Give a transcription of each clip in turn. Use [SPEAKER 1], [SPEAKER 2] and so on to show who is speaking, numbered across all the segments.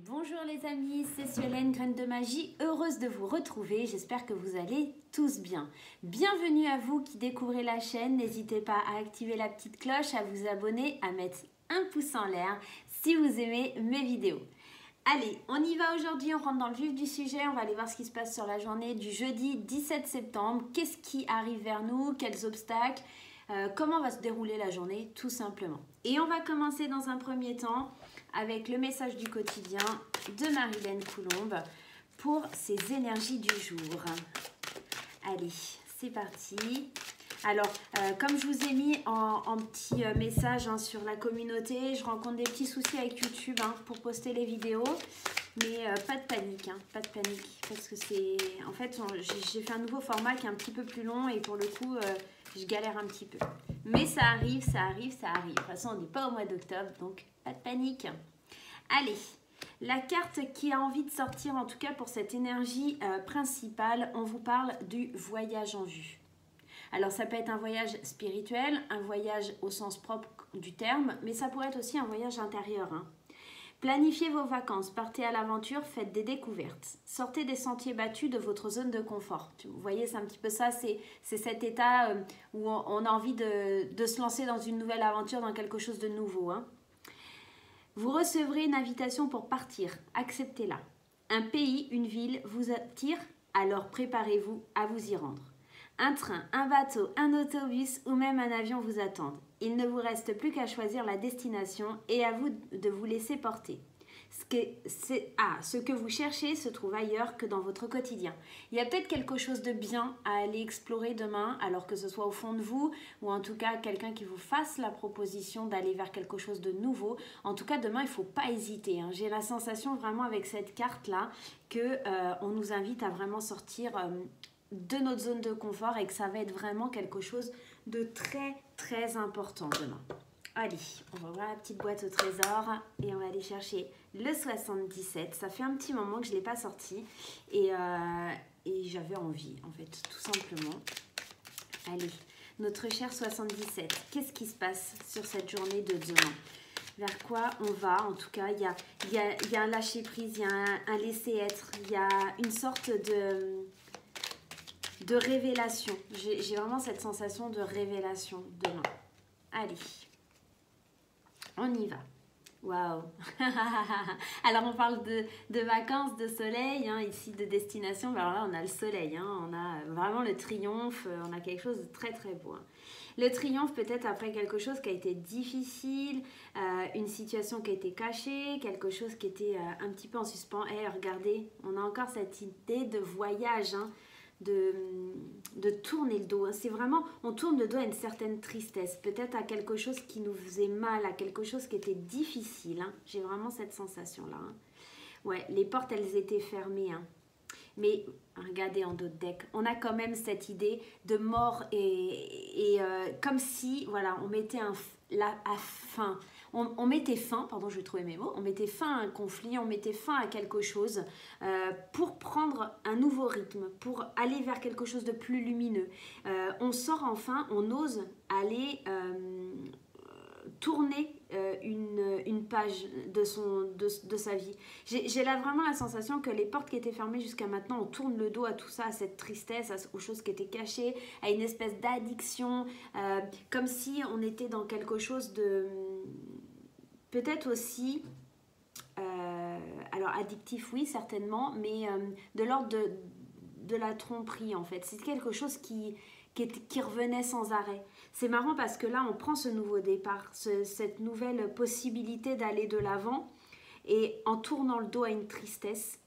[SPEAKER 1] Bonjour les amis, c'est Suelaine, Graine de Magie, heureuse de vous retrouver, j'espère que vous allez tous bien. Bienvenue à vous qui découvrez la chaîne, n'hésitez pas à activer la petite cloche, à vous abonner, à mettre un pouce en l'air si vous aimez mes vidéos. Allez, on y va aujourd'hui, on rentre dans le vif du sujet, on va aller voir ce qui se passe sur la journée du jeudi 17 septembre, qu'est-ce qui arrive vers nous, quels obstacles, comment va se dérouler la journée tout simplement. Et on va commencer dans un premier temps avec le message du quotidien de Marilène Coulombe pour ses énergies du jour. Allez, c'est parti. Alors, comme je vous ai mis en petit message sur la communauté, je rencontre des petits soucis avec YouTube pour poster les vidéos. Mais pas de panique, pas de panique. Parce que c'est... En fait, j'ai fait un nouveau format qui est un petit peu plus long et pour le coup, je galère un petit peu. Mais ça arrive, ça arrive, ça arrive. De toute façon, on n'est pas au mois d'octobre, donc pas de panique. Allez, la carte qui a envie de sortir, en tout cas pour cette énergie principale, on vous parle du voyage en vue. Alors ça peut être un voyage spirituel, un voyage au sens propre du terme, mais ça pourrait être aussi un voyage intérieur. Planifiez vos vacances, partez à l'aventure, faites des découvertes. Sortez des sentiers battus de votre zone de confort. Vous voyez, c'est un petit peu ça, c'est cet état où on a envie de se lancer dans une nouvelle aventure, dans quelque chose de nouveau. Vous recevrez une invitation pour partir, acceptez-la. Un pays, une ville vous attire, alors préparez-vous à vous y rendre. Un train, un bateau, un autobus ou même un avion vous attendent. Il ne vous reste plus qu'à choisir la destination et à vous de vous laisser porter. Ce que vous cherchez se trouve ailleurs que dans votre quotidien. Il y a peut-être quelque chose de bien à aller explorer demain, alors que ce soit au fond de vous, ou en tout cas quelqu'un qui vous fasse la proposition d'aller vers quelque chose de nouveau. En tout cas, demain, il ne faut pas hésiter. J'ai la sensation vraiment avec cette carte-là qu'on nous invite à vraiment sortir de notre zone de confort et que ça va être vraiment quelque chose de très, très important demain. Allez, on va ouvrir la petite boîte au trésor et on va aller chercher le 77. Ça fait un petit moment que je ne l'ai pas sorti et j'avais envie, en fait, tout simplement. Allez, notre cher 77, qu'est-ce qui se passe sur cette journée de demain? Vers quoi on va? En tout cas, il y a un lâcher-prise, il y a un laisser-être, il y a une sorte de révélation. J'ai vraiment cette sensation de révélation demain. Allez. On y va. Waouh. Alors, on parle de vacances, de soleil, ici de destination. Alors là, on a le soleil, on a vraiment le triomphe, on a quelque chose de très très beau. Le triomphe peut-être après quelque chose qui a été difficile, une situation qui a été cachée, quelque chose qui était un petit peu en suspens. Et regardez, on a encore cette idée de voyage, de tourner le dos. C'est vraiment, on tourne le dos à une certaine tristesse, peut-être à quelque chose qui nous faisait mal, à quelque chose qui était difficile. J'ai vraiment cette sensation-là. Ouais, les portes, elles étaient fermées. Mais regardez en dos de deck, on a quand même cette idée de mort et comme si, voilà, on mettait fin. On mettait fin, pardon, je vais trouver mes mots, on mettait fin à un conflit, on mettait fin à quelque chose pour prendre un nouveau rythme, pour aller vers quelque chose de plus lumineux. On sort enfin, on ose aller tourner une page de sa vie. J'ai là vraiment la sensation que les portes qui étaient fermées jusqu'à maintenant, on tourne le dos à tout ça, à cette tristesse, aux choses qui étaient cachées, à une espèce d'addiction, comme si on était dans quelque chose de... peut-être aussi... alors addictif, oui, certainement, mais de l'ordre de la tromperie, en fait. C'est quelque chose qui revenait sans arrêt. C'est marrant parce que là, on prend ce nouveau départ, cette nouvelle possibilité d'aller de l'avant et en tournant le dos à une tristesse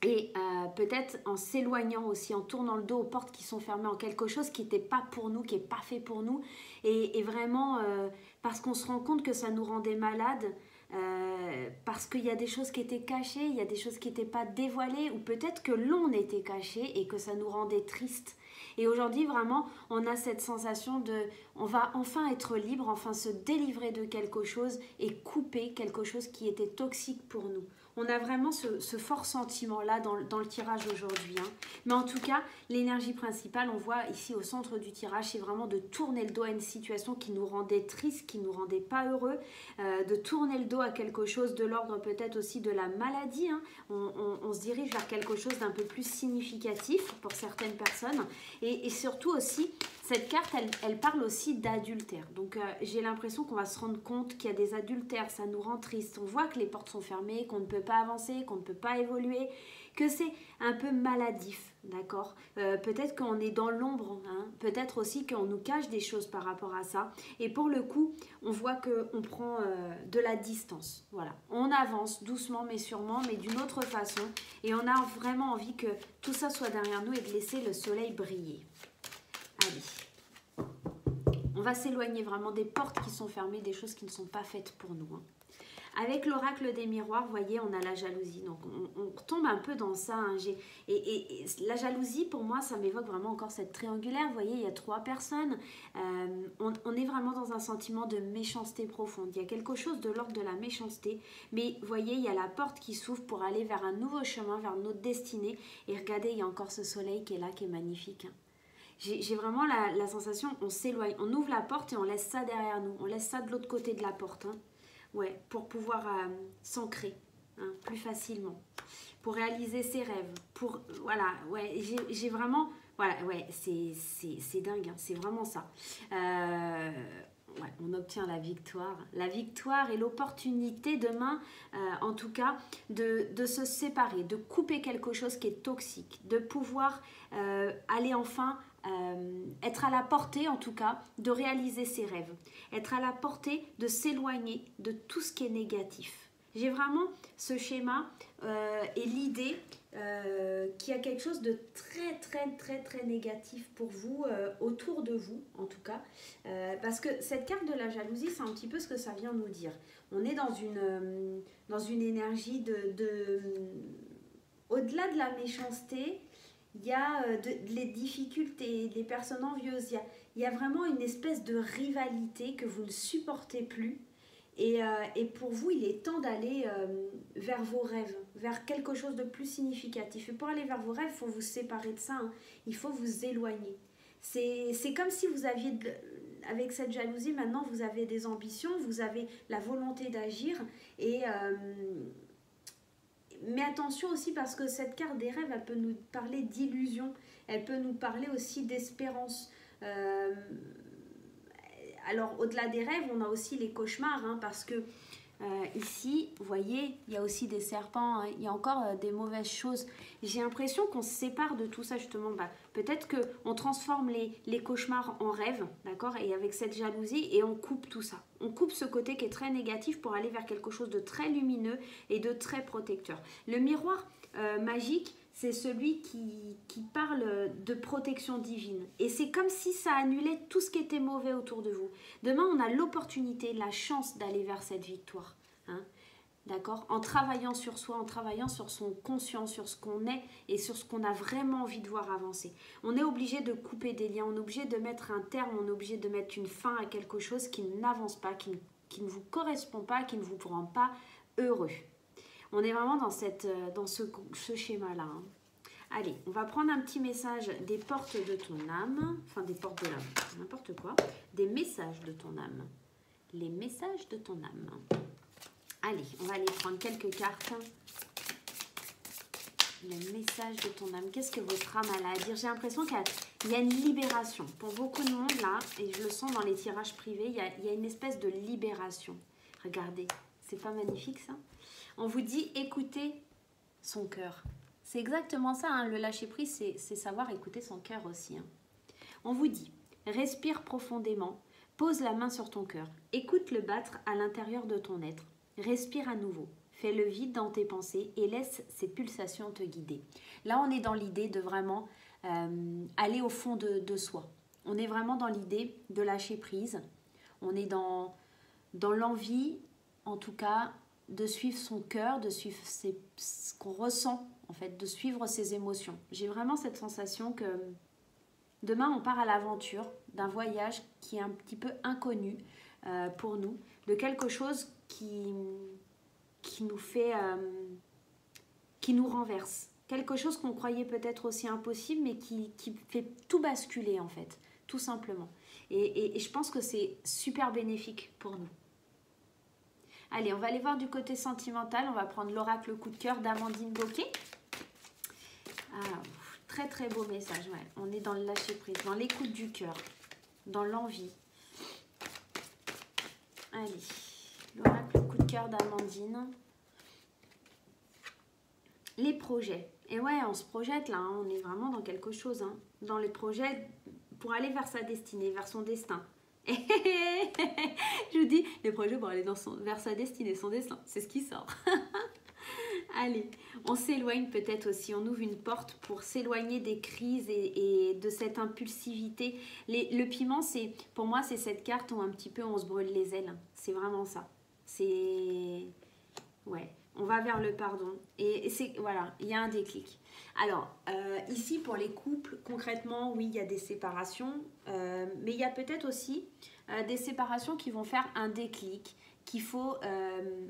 [SPEAKER 1] et peut-être en s'éloignant aussi, en tournant le dos aux portes qui sont fermées, en quelque chose qui n'était pas pour nous, qui n'est pas fait pour nous et vraiment parce qu'on se rend compte que ça nous rendait malades. Parce qu'il y a des choses qui étaient cachées, il y a des choses qui n'étaient pas dévoilées ou peut-être que l'on était caché et que ça nous rendait triste Et aujourd'hui, vraiment, on a cette sensation de, on va enfin être libre, enfin se délivrer de quelque chose et couper quelque chose qui était toxique pour nous. On a vraiment ce fort sentiment-là dans le tirage aujourd'hui. Hein. Mais en tout cas, l'énergie principale, on voit ici au centre du tirage, c'est vraiment de tourner le dos à une situation qui nous rendait triste, qui nous rendait pas heureux, de tourner le dos à quelque chose de l'ordre peut-être aussi de la maladie. Hein. On se dirige vers quelque chose d'un peu plus significatif pour certaines personnes. Et surtout aussi, cette carte, elle parle aussi d'adultère. Donc j'ai l'impression qu'on va se rendre compte qu'il y a des adultères, ça nous rend triste. On voit que les portes sont fermées, qu'on ne peut pas avancer, qu'on ne peut pas évoluer, que c'est un peu maladif, d'accord. Peut-être qu'on est dans l'ombre, hein. Peut-être aussi qu'on nous cache des choses par rapport à ça. Et pour le coup, on voit qu'on prend de la distance. Voilà, on avance doucement mais sûrement, mais d'une autre façon. Et on a vraiment envie que tout ça soit derrière nous et de laisser le soleil briller. Allez, on va s'éloigner vraiment des portes qui sont fermées, des choses qui ne sont pas faites pour nous. Hein. Avec l'oracle des miroirs, vous voyez, on a la jalousie. Donc, on retombe un peu dans ça. Hein. Et la jalousie, pour moi, ça m'évoque vraiment encore cette triangulaire. Vous voyez, il y a 3 personnes. On est vraiment dans un sentiment de méchanceté profonde. Il y a quelque chose de l'ordre de la méchanceté. Mais vous voyez, il y a la porte qui s'ouvre pour aller vers un nouveau chemin, vers notre destinée. Et regardez, il y a encore ce soleil qui est là, qui est magnifique. Hein. J'ai vraiment la sensation, on s'éloigne. On ouvre la porte et on laisse ça derrière nous. On laisse ça de l'autre côté de la porte. Hein. Ouais, pour pouvoir s'ancrer plus facilement, pour réaliser ses rêves, pour, voilà, ouais, j'ai vraiment, voilà, ouais, c'est dingue, hein, c'est vraiment ça. Ouais, on obtient la victoire et l'opportunité demain, en tout cas, de se séparer, de couper quelque chose qui est toxique, de pouvoir aller enfin être à la portée, en tout cas, de réaliser ses rêves, être à la portée de s'éloigner de tout ce qui est négatif. J'ai vraiment ce schéma et l'idée qu'il y a quelque chose de très négatif pour vous, autour de vous en tout cas, parce que cette carte de la jalousie, c'est un petit peu ce que ça vient nous dire. On est dans une énergie au-delà de la méchanceté, il y a les difficultés, les personnes envieuses, il y a vraiment une espèce de rivalité que vous ne supportez plus. Et pour vous, il est temps d'aller vers vos rêves, vers quelque chose de plus significatif. Et pour aller vers vos rêves, il faut vous séparer de ça, hein. Il faut vous éloigner. C'est comme si vous aviez, avec cette jalousie, maintenant vous avez des ambitions, vous avez la volonté d'agir. Mais attention aussi parce que cette carte des rêves, elle peut nous parler d'illusion, elle peut nous parler aussi d'espérance. Alors, au-delà des rêves, on a aussi les cauchemars, hein, parce que ici, vous voyez, il y a aussi des serpents, hein, il y a encore des mauvaises choses. J'ai l'impression qu'on se sépare de tout ça, justement. Peut-être qu'on transforme les cauchemars en rêves, d'accord, et avec cette jalousie, et on coupe tout ça. On coupe ce côté qui est très négatif pour aller vers quelque chose de très lumineux et de très protecteur. Le miroir magique, c'est celui qui parle de protection divine. Et c'est comme si ça annulait tout ce qui était mauvais autour de vous. Demain, on a l'opportunité, la chance d'aller vers cette victoire. Hein, d'accord ? En travaillant sur soi, en travaillant sur son conscience, sur ce qu'on est et sur ce qu'on a vraiment envie de voir avancer. On est obligé de couper des liens, on est obligé de mettre un terme, on est obligé de mettre une fin à quelque chose qui n'avance pas, qui ne vous correspond pas, qui ne vous rend pas heureux. On est vraiment dans ce schéma-là. Hein. Allez, on va prendre un petit message des portes de ton âme. Enfin, des portes de l'âme, n'importe quoi. Des messages de ton âme. Les messages de ton âme. Allez, on va aller prendre quelques cartes. Les messages de ton âme. Qu'est-ce que votre âme a à dire? J'ai l'impression qu'il y a une libération. Pour beaucoup de monde, là, et je le sens dans les tirages privés, il y a une espèce de libération. Regardez, c'est pas magnifique ça? On vous dit écoutez son cœur. C'est exactement ça, hein. Le lâcher prise, c'est savoir écouter son cœur aussi. Hein. On vous dit respire profondément, pose la main sur ton cœur, écoute-le battre à l'intérieur de ton être, respire à nouveau, fais le vide dans tes pensées et laisse ces pulsations te guider. Là, on est dans l'idée de vraiment aller au fond de soi. On est vraiment dans l'idée de lâcher prise. On est dans l'envie, en tout cas, de suivre son cœur, de suivre ce qu'on ressent, en fait, de suivre ses émotions. J'ai vraiment cette sensation que Demain, on part à l'aventure d'un voyage qui est un petit peu inconnu pour nous, de quelque chose qui nous fait, qui nous renverse. Quelque chose qu'on croyait peut-être aussi impossible, mais qui fait tout basculer en fait, tout simplement. Et je pense que c'est super bénéfique pour nous. Allez, on va aller voir du côté sentimental. On va prendre l'oracle coup de cœur d'Amandine Bocquet. Ah, très très beau message. Ouais. On est dans le lâcher prise, dans l'écoute du cœur, dans l'envie. Allez, l'oracle coup de cœur d'Amandine. Les projets. Et ouais, on se projette là, hein. On est vraiment dans quelque chose. Hein. Dans les projets pour aller vers sa destinée, vers son destin. Je vous dis, les projets pour aller vers sa destinée, son destin, c'est ce qui sort. Allez, on s'éloigne peut-être aussi, on ouvre une porte pour s'éloigner des crises et de cette impulsivité. Le piment, pour moi, c'est cette carte où un petit peu on se brûle les ailes. C'est vraiment ça. C'est... Ouais, on va vers le pardon. Et c'est, voilà, il y a un déclic. Alors, ici, pour les couples, concrètement, oui, il y a des séparations. Mais il y a peut-être aussi des séparations qui vont faire un déclic. Qu'il faut,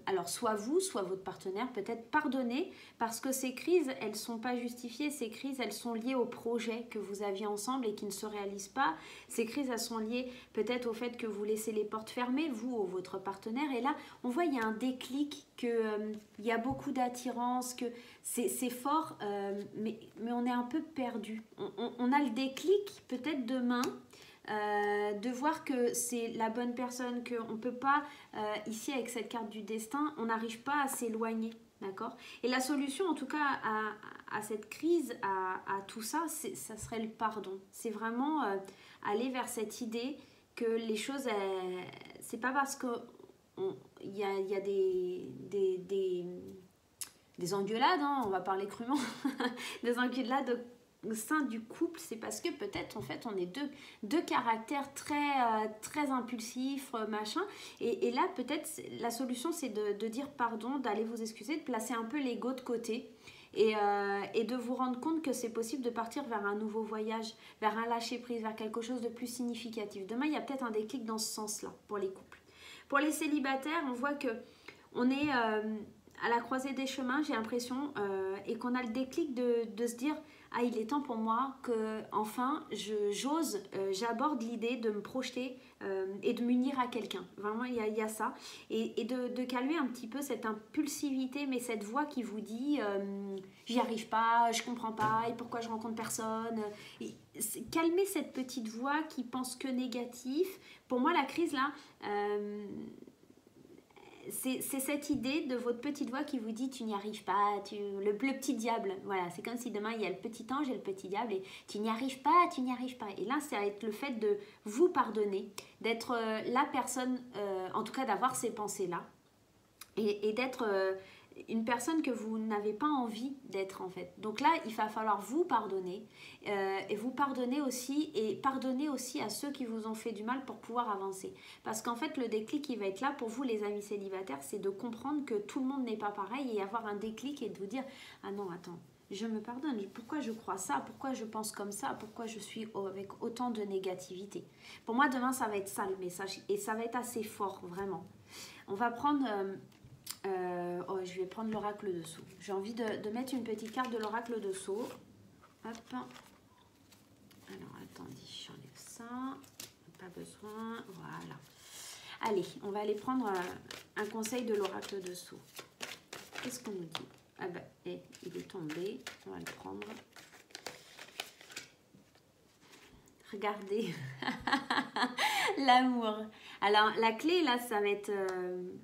[SPEAKER 1] alors soit vous, soit votre partenaire, peut-être pardonner parce que ces crises, elles ne sont pas justifiées. Ces crises, elles sont liées au projet que vous aviez ensemble et qui ne se réalise pas. Ces crises, elles sont liées peut-être au fait que vous laissez les portes fermées, vous ou votre partenaire. Et là, on voit, il y a un déclic, il y a beaucoup d'attirance, que c'est fort, mais on est un peu perdu. On a le déclic, peut-être demain, de voir que c'est la bonne personne, qu'on ne peut pas, ici avec cette carte du destin, on n'arrive pas à s'éloigner, d'accord? Et la solution en tout cas à cette crise, à tout ça, ça serait le pardon. C'est vraiment aller vers cette idée que les choses, c'est pas parce que il y a des engueulades, hein, on va parler crûment, des engueulades au sein du couple, c'est parce que peut-être en fait on est deux caractères très impulsifs, machin, et là peut-être la solution c'est de dire pardon, d'aller vous excuser, de placer un peu l'ego de côté et de vous rendre compte que c'est possible de partir vers un nouveau voyage, vers un lâcher prise, vers quelque chose de plus significatif. Demain il y a peut-être un déclic dans ce sens-là pour les couples. Pour les célibataires, on voit que on est à la croisée des chemins, j'ai l'impression, et qu'on a le déclic de se dire ah, il est temps pour moi que enfin j'aborde l'idée de me projeter et de m'unir à quelqu'un. Vraiment, il y a ça. Et de calmer un petit peu cette impulsivité, mais cette voix qui vous dit j'y arrive pas, je comprends pas, et pourquoi je rencontre personne. Calmer cette petite voix qui pense que négatif. Pour moi, la crise là... c'est cette idée de votre petite voix qui vous dit tu n'y arrives pas, le petit diable, voilà, c'est comme si demain il y a le petit ange et le petit diable et tu n'y arrives pas, tu n'y arrives pas. Et là, ça va être le fait de vous pardonner, d'être la personne, en tout cas d'avoir ces pensées-là et d'être une personne que vous n'avez pas envie d'être en fait. Donc là, il va falloir vous pardonner et vous pardonner aussi et pardonner aussi à ceux qui vous ont fait du mal pour pouvoir avancer. Parce qu'en fait, le déclic qui va être là pour vous les amis célibataires, c'est de comprendre que tout le monde n'est pas pareil et avoir un déclic et de vous dire « Ah non, attends, je me pardonne. Pourquoi je crois ça? Pourquoi je pense comme ça? Pourquoi je suis avec autant de négativité ?» Pour moi, demain, ça va être ça le message et ça va être assez fort, vraiment. On va prendre... je vais prendre l'oracle de Sceaux. J'ai envie de mettre une petite carte de l'oracle de Sceaux. Hop. Alors, attendez, j'enlève ça. Pas besoin. Voilà. Allez, on va aller prendre un conseil de l'oracle de Sceaux. Qu'est-ce qu'on nous dit? Ah ben, il est tombé. On va le prendre. Regardez. L'amour. Alors, la clé, là, ça va être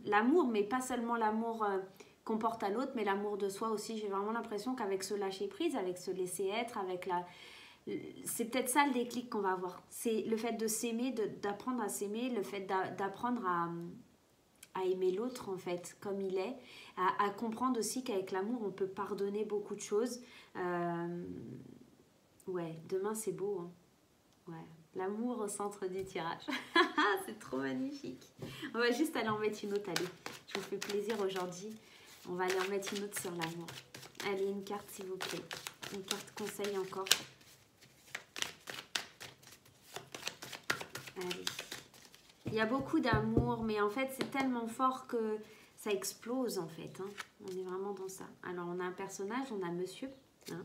[SPEAKER 1] l'amour, mais pas seulement l'amour qu'on porte à l'autre, mais l'amour de soi aussi. J'ai vraiment l'impression qu'avec ce lâcher-prise, avec ce laisser-être, avec c'est peut-être ça le déclic qu'on va avoir. C'est le fait de s'aimer, d'apprendre à s'aimer, le fait d'apprendre à aimer l'autre, en fait, comme il est, à comprendre aussi qu'avec l'amour, on peut pardonner beaucoup de choses. Ouais, demain, c'est beau, hein. Ouais. L'amour au centre du tirage. C'est trop magnifique. On va juste aller en mettre une autre. Allez, je vous fais plaisir aujourd'hui. On va aller en mettre une autre sur l'amour. Allez, une carte s'il vous plaît. Une carte conseil encore. Allez. Il y a beaucoup d'amour, mais en fait, c'est tellement fort que ça explose, en fait. Hein. On est vraiment dans ça. Alors, on a un personnage, on a monsieur. Hein.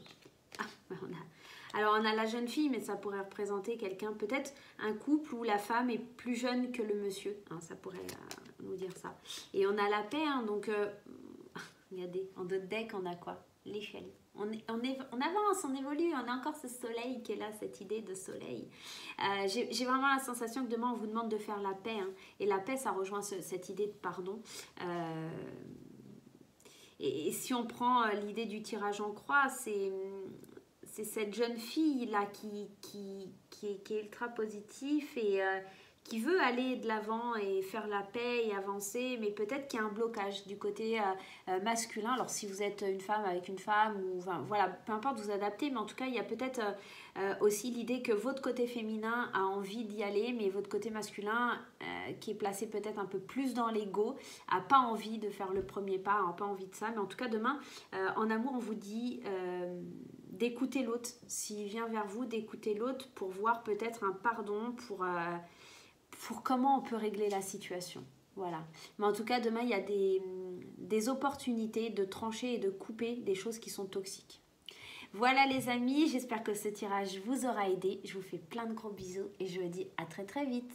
[SPEAKER 1] Alors, on a la jeune fille, mais ça pourrait représenter quelqu'un, peut-être un couple où la femme est plus jeune que le monsieur. Hein, ça pourrait nous dire ça. Et on a la paix, hein, donc... regardez, en d'autres decks, on a quoi? L'échelle. On avance, on évolue, on a encore ce soleil qui est là, cette idée de soleil. J'ai vraiment la sensation que demain, on vous demande de faire la paix. Hein, et la paix, ça rejoint cette idée de pardon. Et si on prend l'idée du tirage en croix, c'est cette jeune fille-là qui est ultra positive et qui veut aller de l'avant et faire la paix et avancer, mais peut-être qu'il y a un blocage du côté masculin. Alors si vous êtes une femme avec une femme, ou enfin, voilà, peu importe, vous adaptez, mais en tout cas, il y a peut-être aussi l'idée que votre côté féminin a envie d'y aller, mais votre côté masculin, qui est placé peut-être un peu plus dans l'ego, a pas envie de faire le premier pas, n'a pas envie de ça. Mais en tout cas, demain, en amour, on vous dit... d'écouter l'autre, s'il vient vers vous, d'écouter l'autre pour voir peut-être un pardon, pour comment on peut régler la situation. Voilà. Mais en tout cas, demain, il y a des opportunités de trancher et de couper des choses qui sont toxiques. Voilà les amis, j'espère que ce tirage vous aura aidé. Je vous fais plein de gros bisous et je vous dis à très très vite.